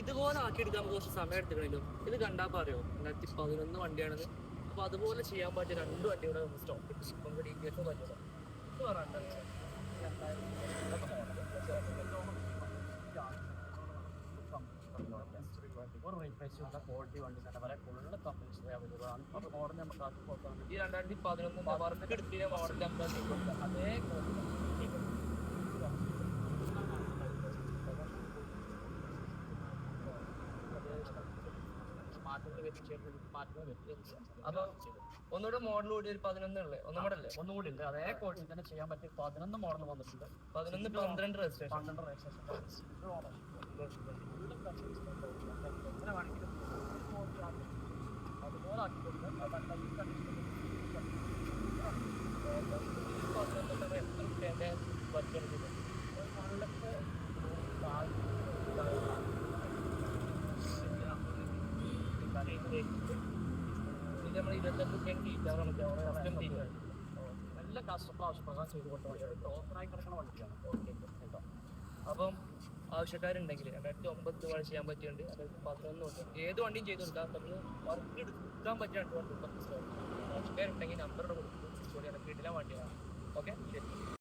ഇതുപോലെ ആക്കിയെടുക്കാൻ നമുക്ക് കുറച്ച് സമയം എടുത്തിട്ടുണ്ടെങ്കിലും ഇത് കണ്ടാൽ പറയോ 2011 വണ്ടിയാണെന്ന്. അപ്പൊ അതുപോലെ ചെയ്യാൻ പറ്റിയ 2 വണ്ടിയുടെ നമുക്ക് സ്റ്റോക്ക് കിട്ടും. നമുക്ക് ഡീറ്റെയിൽസ് പറ്റില്ല. ഇത് പറയാനുണ്ട് ഒരു റീപ്ലേസ് ചെയ്യുന്ന ക്വാളിറ്റി വണ്ടി തന്നെ പല ഫുള്ള് കമ്പനീസ് അവൈലബിൾ ആണ്. ഒരു മോഡൽ നമുക്ക് അത് നോക്കാം. ഈ 2011 വർക്ക് എടുത്തിയ മോഡൽ നമുക്ക് അതേ മാറ്റങ്ങൾ അപ്പൊ ഒന്നുകൂടെ മോഡൽ കൂടി ഒരു 11 ഉള്ളത് ഒന്നുകൂടി ഉണ്ട്. അതേ ക്വാളിറ്റി തന്നെ ചെയ്യാൻ പറ്റിയ 11 മോഡൽ വന്നിട്ടുണ്ട്. 11-12 രജിസ്ട്രേഷൻ അതുപോലെ നമ്മൾ 25 നല്ല കസ്റ്റമർ ആവശ്യപ്രകാരം ചെയ്ത് കൊടുത്ത ഓഫറായി കിടക്കുന്ന വണ്ടിയാണ്. കേട്ടോ. അപ്പം ആവശ്യക്കാരുണ്ടെങ്കിൽ 2009 ചെയ്യാൻ പറ്റിയുണ്ട്. 2011 ഏത് വണ്ടിയും ചെയ്ത് കൊടുക്കാം. നമ്മൾ വർക്ക് എടുക്കാൻ പറ്റിയ 2 വണ്ടി ആവശ്യക്കാരുണ്ടെങ്കിൽ നമ്പറുടെ കൊടുക്കും. വീട്ടിലെ വണ്ടിയാണ്. ഓക്കെ, ശരി.